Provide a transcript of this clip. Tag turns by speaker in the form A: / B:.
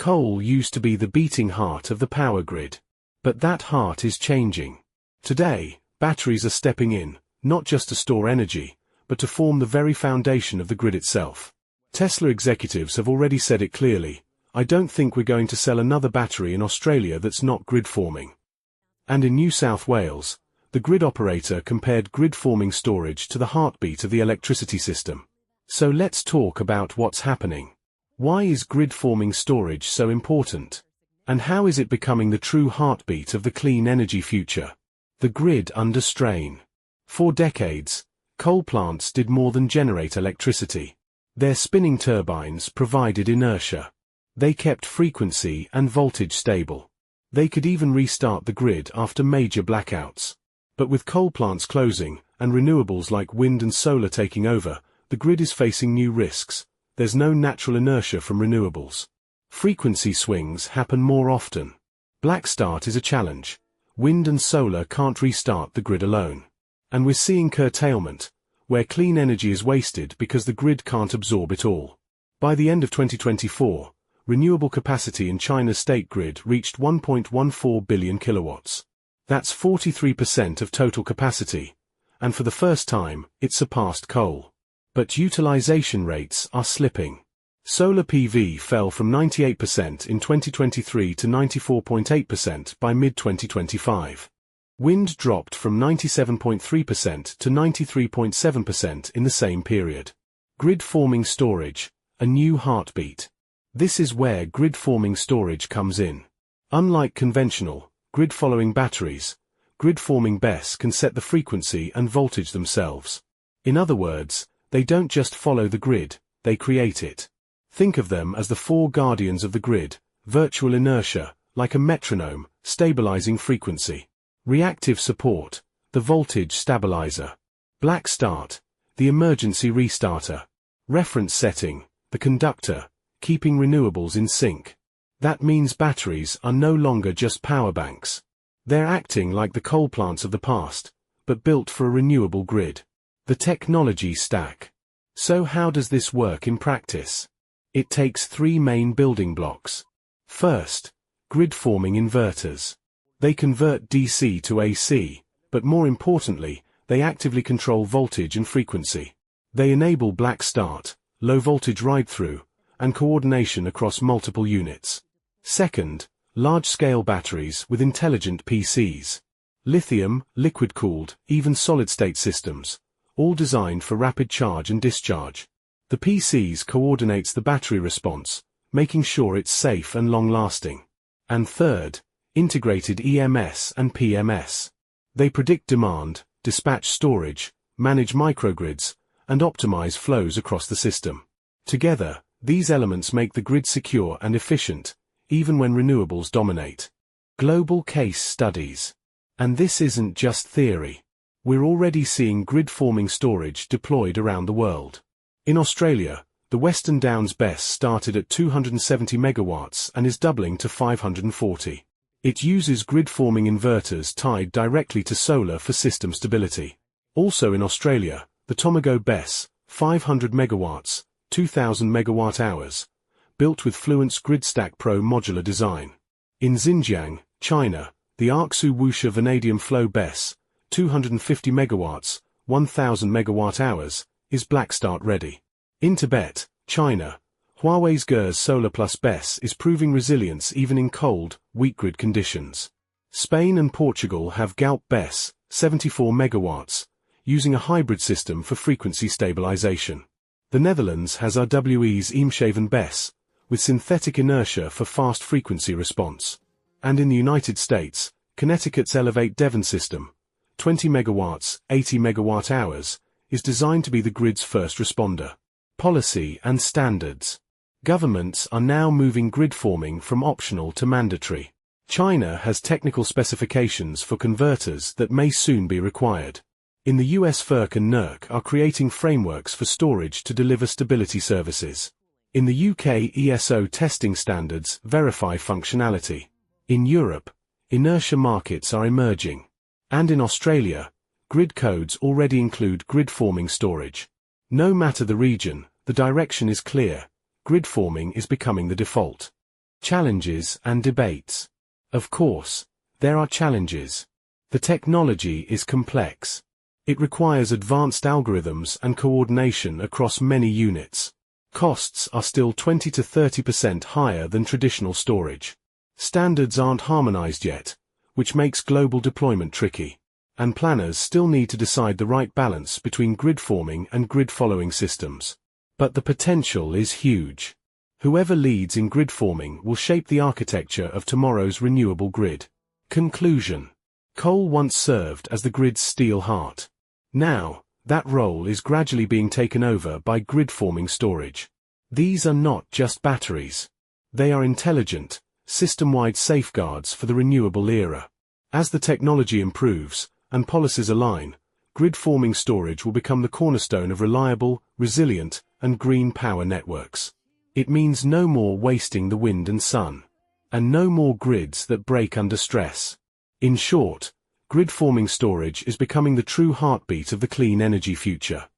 A: Coal used to be the beating heart of the power grid. But that heart is changing. Today, batteries are stepping in, not just to store energy, but to form the very foundation of the grid itself. Tesla executives have already said it clearly: "I don't think we're going to sell another battery in Australia that's not grid-forming." And in New South Wales, the grid operator compared grid-forming storage to the heartbeat of the electricity system. So let's talk about what's happening. Why is grid-forming storage so important? And how is it becoming the true heartbeat of the clean energy future? The grid under strain. For decades, coal plants did more than generate electricity. Their spinning turbines provided inertia. They kept frequency and voltage stable. They could even restart the grid after major blackouts. But with coal plants closing, and renewables like wind and solar taking over, the grid is facing new risks. There's no natural inertia from renewables. Frequency swings happen more often. Black start is a challenge. Wind and solar can't restart the grid alone. And we're seeing curtailment, where clean energy is wasted because the grid can't absorb it all. By the end of 2024, renewable capacity in China's state grid reached 1.14 billion kilowatts. That's 43% of total capacity, and for the first time, it surpassed coal. But utilization rates are slipping. Solar PV fell from 98% in 2023 to 94.8% by mid-2025. Wind dropped from 97.3% to 93.7% in the same period. Grid-forming storage, a new heartbeat. This is where grid-forming storage comes in. Unlike conventional, grid-following batteries, grid-forming BESS can set the frequency and voltage themselves. In other words, they don't just follow the grid, they create it. Think of them as the four guardians of the grid: virtual inertia, like a metronome, stabilizing frequency; reactive support, the voltage stabilizer; black start, the emergency restarter; reference setting, the conductor, keeping renewables in sync. That means batteries are no longer just power banks. They're acting like the coal plants of the past, but built for a renewable grid. The technology stack. So how does this work in practice? It takes three main building blocks. First, grid-forming inverters. They convert DC to AC, but more importantly, they actively control voltage and frequency. They enable black start, low voltage ride-through, and coordination across multiple units. Second, large-scale batteries with intelligent PCs. Lithium, liquid-cooled, even solid-state systems, all designed for rapid charge and discharge. The PCs coordinates the battery response, making sure it's safe and long-lasting. And third, integrated EMS and PMS. They predict demand, dispatch storage, manage microgrids, and optimize flows across the system. Together, these elements make the grid secure and efficient, even when renewables dominate. Global case studies. And this isn't just theory. We're already seeing grid-forming storage deployed around the world. In Australia, the Western Downs BESS started at 270 megawatts and is doubling to 540. It uses grid-forming inverters tied directly to solar for system stability. Also in Australia, the Tomago BESS, 500 megawatts, 2,000 megawatt-hours, built with Fluence GridStack Pro modular design. In Xinjiang, China, the Arxu Wusha Vanadium Flow BESS, 250 megawatts, 1,000 megawatt-hours, is black start ready. In Tibet, China, Huawei's GERS Solar Plus BESS is proving resilience even in cold, weak grid conditions. Spain and Portugal have Galp BESS, 74 megawatts, using a hybrid system for frequency stabilization. The Netherlands has RWE's Eemshaven BESS, with synthetic inertia for fast frequency response. And in the United States, Connecticut's Elevate Devon system, 20 megawatts, 80 megawatt-hours, is designed to be the grid's first responder. Policy and standards. Governments are now moving grid forming from optional to mandatory. China has technical specifications for converters that may soon be required. In the US, FERC and NERC are creating frameworks for storage to deliver stability services. In the UK, ESO testing standards verify functionality. In Europe, inertia markets are emerging. And in Australia, grid codes already include grid-forming storage. No matter the region, the direction is clear: grid forming is becoming the default. Challenges and debates. Of course, there are challenges. The technology is complex. It requires advanced algorithms and coordination across many units. Costs are still 20 to 30% higher than traditional storage. Standards aren't harmonized yet, which makes global deployment tricky. And planners still need to decide the right balance between grid-forming and grid-following systems. But the potential is huge. Whoever leads in grid-forming will shape the architecture of tomorrow's renewable grid. Conclusion. Coal once served as the grid's steel heart. Now, that role is gradually being taken over by grid-forming storage. These are not just batteries. They are intelligent, system-wide safeguards for the renewable era. As the technology improves, and policies align, grid-forming storage will become the cornerstone of reliable, resilient, and green power networks. It means no more wasting the wind and sun, and no more grids that break under stress. In short, grid-forming storage is becoming the true heartbeat of the clean energy future.